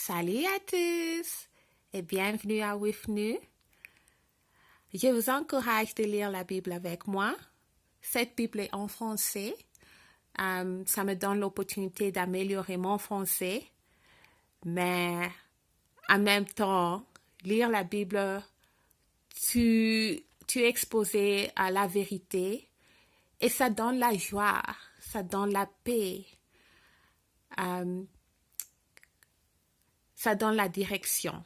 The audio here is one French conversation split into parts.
Salut à tous et bienvenue à WIFNU. Je vous encourage de lire la Bible avec moi. Cette Bible est en français. Ça me donne l'opportunité d'améliorer mon français, mais en même temps, lire la Bible, tu es exposé à la vérité et ça donne la joie, ça donne la paix. Ça donne la direction.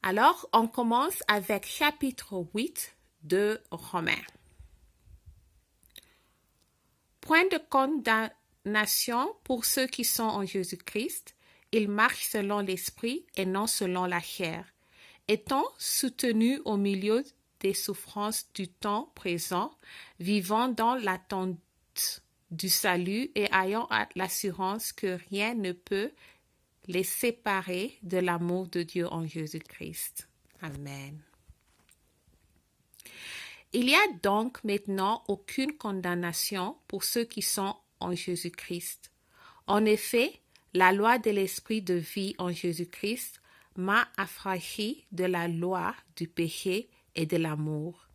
Alors, on commence avec chapitre 8 de Romains. Point de condamnation pour ceux qui sont en Jésus-Christ. Ils marchent selon l'esprit et non selon la chair. Étant soutenus au milieu des souffrances du temps présent, vivant dans l'attente du salut et ayant l'assurance que rien ne peut les séparer de l'amour de Dieu en Jésus-Christ. Amen. Il n'y a donc maintenant aucune condamnation pour ceux qui sont en Jésus-Christ. En effet, la loi de l'esprit de vie en Jésus-Christ m'a affranchi de la loi du péché et de l'amour.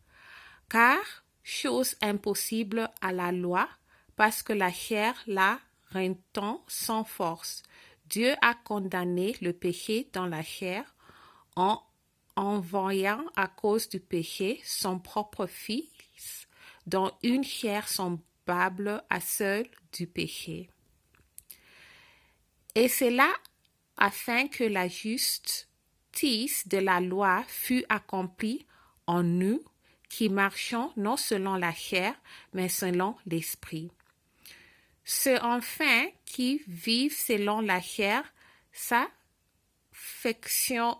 Car, chose impossible à la loi, parce que la chair la rendant sans force, Dieu a condamné le péché dans la chair en envoyant à cause du péché son propre Fils dans une chair semblable à celle du péché. Et c'est là afin que la justice de la loi fût accomplie en nous qui marchons non selon la chair, mais selon l'esprit. Ceux enfin qui vivent selon la chair s'affectionnent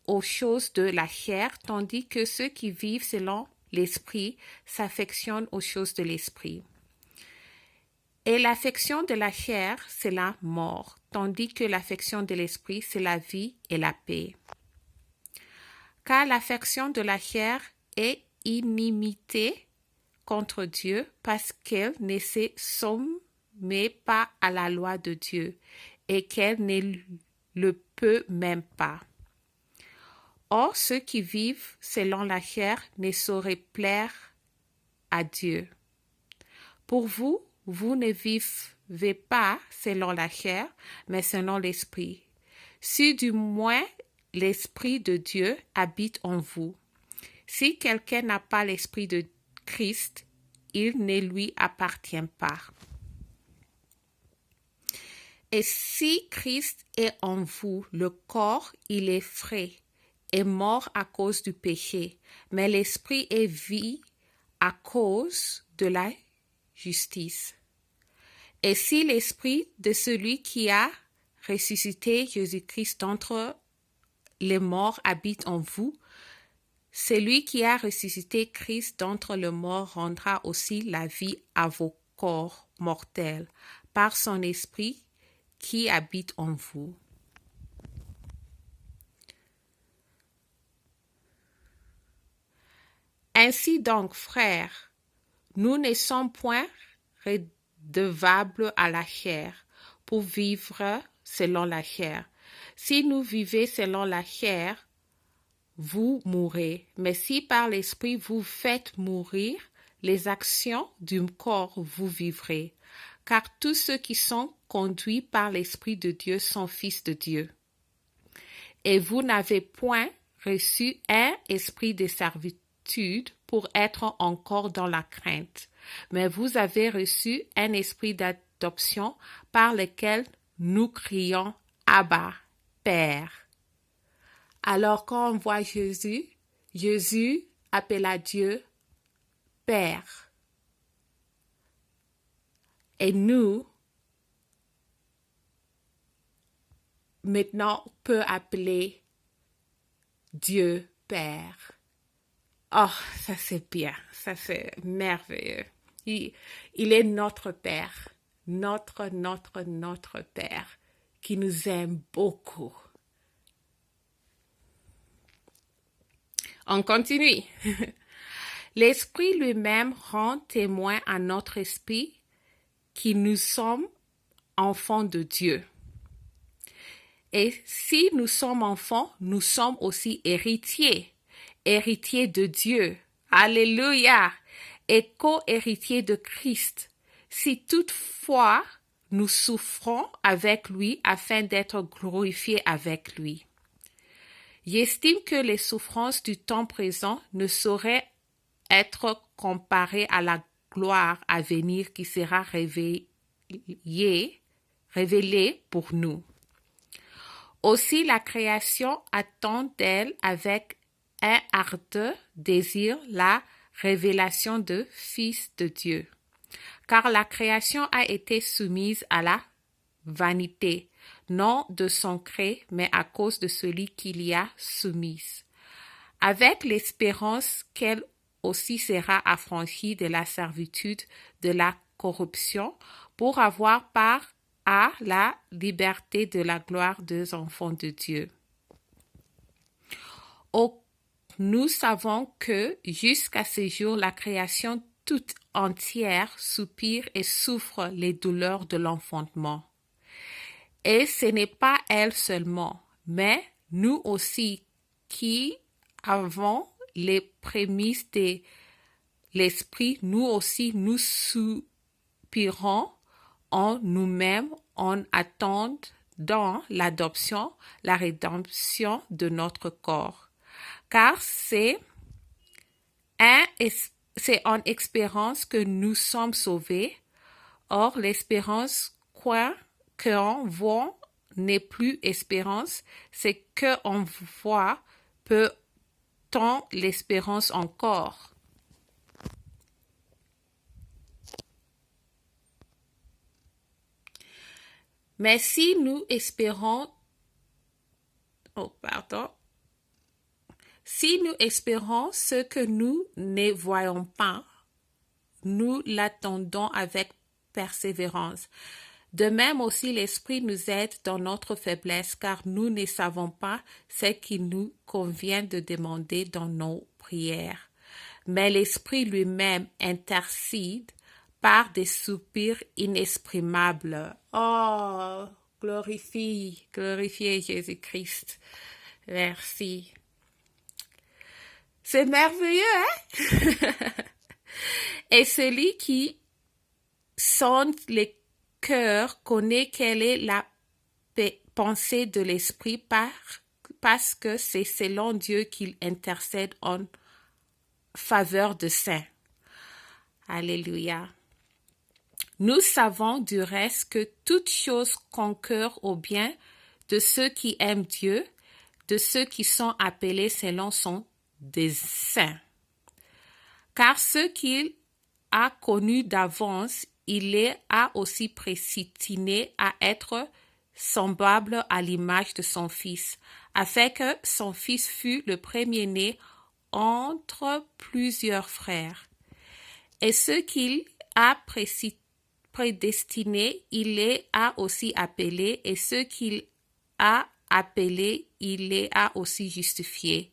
aux choses de la chair, tandis que ceux qui vivent selon l'esprit s'affectionnent aux choses de l'esprit. Et l'affection de la chair, c'est la mort, tandis que l'affection de l'esprit, c'est la vie et la paix. Car l'affection de la chair est inimité contre Dieu parce qu'elle ne se soumet pas à la loi de Dieu et qu'elle ne le peut même pas. Or, ceux qui vivent selon la chair ne sauraient plaire à Dieu. Pour vous, vous ne vivez pas selon la chair, mais selon l'esprit. Si du moins l'esprit de Dieu habite en vous. Si quelqu'un n'a pas l'esprit de Christ, il ne lui appartient pas. Et si Christ est en vous, le corps, il est frais, est mort à cause du péché, mais l'esprit est vie à cause de la justice. Et si l'esprit de celui qui a ressuscité Jésus-Christ d'entre les morts habite en vous, celui qui a ressuscité Christ d'entre les morts rendra aussi la vie à vos corps mortels par son esprit qui habite en vous. Ainsi donc, frères, nous ne sommes point redevables à la chair pour vivre selon la chair. Si nous vivons selon la chair, vous mourrez. Mais si par l'esprit vous faites mourir les actions du corps, vous vivrez. Car tous ceux qui sont conduits par l'esprit de Dieu sont fils de Dieu. Et vous n'avez point reçu un esprit de servitude pour être encore dans la crainte, mais vous avez reçu un esprit d'adoption par lequel nous crions « Abba, Père ». Alors quand on voit Jésus, Jésus appela Dieu Père. Et nous, maintenant, on peut appeler Dieu Père. Oh, ça c'est bien, ça c'est merveilleux. Il est notre Père, notre Père, qui nous aime beaucoup. On continue. L'Esprit lui-même rend témoin à notre esprit que nous sommes enfants de Dieu. Et si nous sommes enfants, nous sommes aussi héritiers, héritiers de Dieu. Alléluia! Et co-héritiers de Christ. Si toutefois nous souffrons avec lui afin d'être glorifiés avec lui. J'estime que les souffrances du temps présent ne sauraient être comparées à la gloire à venir qui sera révélée pour nous. Aussi la création attend d'elle avec un ardent désir la révélation de Fils de Dieu. Car la création a été soumise à la vanité, non de son gré, mais à cause de celui qui l'y a soumise, avec l'espérance qu'elle aussi sera affranchie de la servitude de la corruption pour avoir part à la liberté de la gloire des enfants de Dieu. Nous savons que jusqu'à ce jour, la création toute entière soupire et souffre les douleurs de l'enfantement. Et ce n'est pas elle seulement, mais nous aussi qui avons les prémices de l'esprit, nous aussi nous soupirons en nous-mêmes en attendant l'adoption, la rédemption de notre corps. Car c'est en espérance que nous sommes sauvés. Or, l'espérance qu'on voit n'est plus espérance, c'est qu'on voit peut-on l'espérance encore. Mais si nous espérons, si nous espérons ce que nous ne voyons pas, nous l'attendons avec persévérance. De même aussi, l'Esprit nous aide dans notre faiblesse, car nous ne savons pas ce qu'il nous convient de demander dans nos prières. Mais l'Esprit lui-même intercède par des soupirs inexprimables. Oh, glorifiez Jésus-Christ. Merci. C'est merveilleux, hein? Et celui qui sonde les cœurs connaît quelle est la pensée de l'Esprit parce que c'est selon Dieu qu'il intercède en faveur de saints. Alléluia. Nous savons du reste que toute chose concourt au bien de ceux qui aiment Dieu, de ceux qui sont appelés selon son dessein. Car ceux qu'il a connus d'avance, il les a aussi prédestinés à être semblables à l'image de son Fils, afin que son Fils fût le premier-né entre plusieurs frères. Et ceux qu'il a prédestinés, il les a aussi appelés, et ceux qu'il a appelés, il les a aussi justifiés.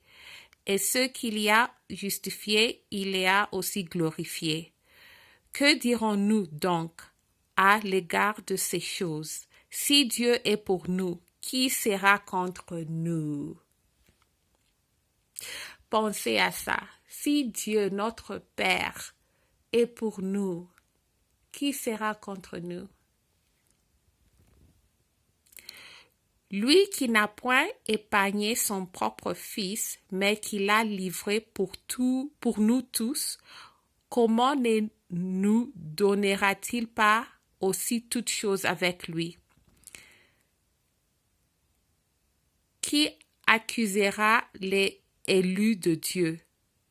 Et ceux qu'il y a justifiés, il les a aussi glorifiés. Que dirons-nous donc à l'égard de ces choses? Si Dieu est pour nous, qui sera contre nous? Pensez à ça. Si Dieu, notre Père, est pour nous, qui sera contre nous? Lui qui n'a point épargné son propre Fils, mais qui l'a livré pour nous tous, comment ne nous donnera-t-il pas aussi toutes choses avec lui? Qui accusera les élus de Dieu?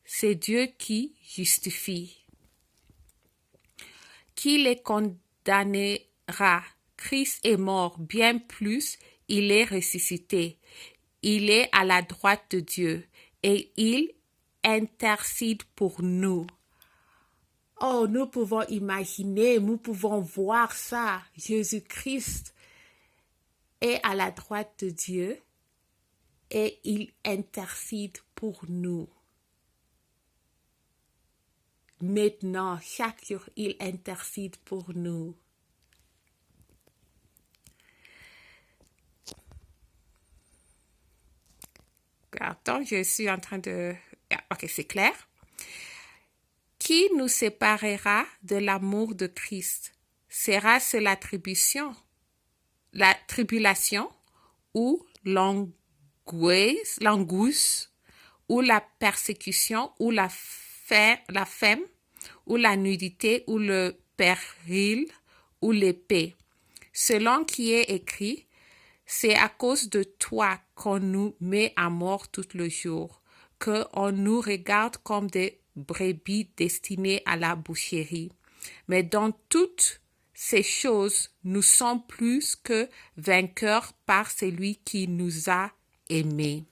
C'est Dieu qui justifie. Qui les condamnera? Christ est mort, bien plus, il est ressuscité. Il est à la droite de Dieu et il intercède pour nous. Oh, nous pouvons imaginer, nous pouvons voir ça. Jésus-Christ est à la droite de Dieu et il intercède pour nous. Maintenant, chaque jour, il intercède pour nous. Pardon, je suis en train de... Ok, c'est clair. Qui nous séparera de l'amour de Christ? Sera-ce la tribulation ou l'angoisse ou la persécution ou la faim ou la nudité ou le péril ou l'épée? Selon qui est écrit, c'est à cause de toi qu'on nous met à mort tout le jour, qu'on nous regarde comme des brebis destinées à la boucherie. Mais dans toutes ces choses, nous sommes plus que vainqueurs par celui qui nous a aimés.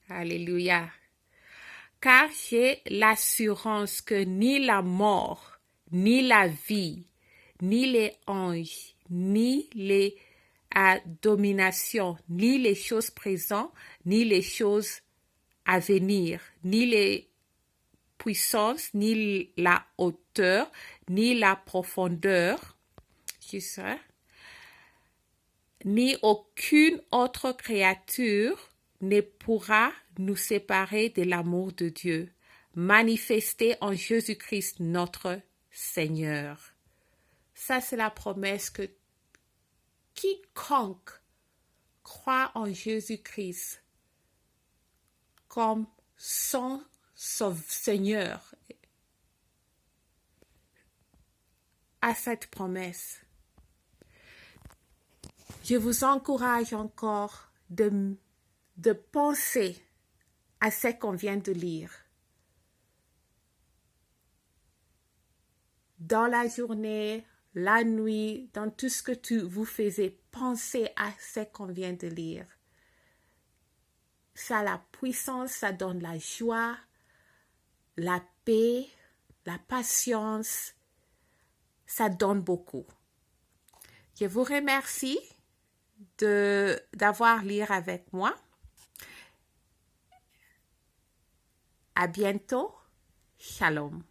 Alléluia. Car j'ai l'assurance que ni la mort, ni la vie, ni les anges, ni les dominations, ni les choses présentes, ni les choses à venir, ni les puissances, ni la hauteur, ni la profondeur, ni aucune autre créature ne pourra nous séparer de l'amour de Dieu, manifesté en Jésus-Christ notre Seigneur. Ça, c'est la promesse que quiconque croit en Jésus-Christ comme son Seigneur a cette promesse. Je vous encourage encore de penser à ce qu'on vient de lire. Dans la journée, la nuit, dans tout ce que vous faisiez, pensez à ce qu'on vient de lire. Ça a la puissance, ça donne la joie, la paix, la patience. Ça donne beaucoup. Je vous remercie d'avoir lu avec moi. À bientôt. Shalom.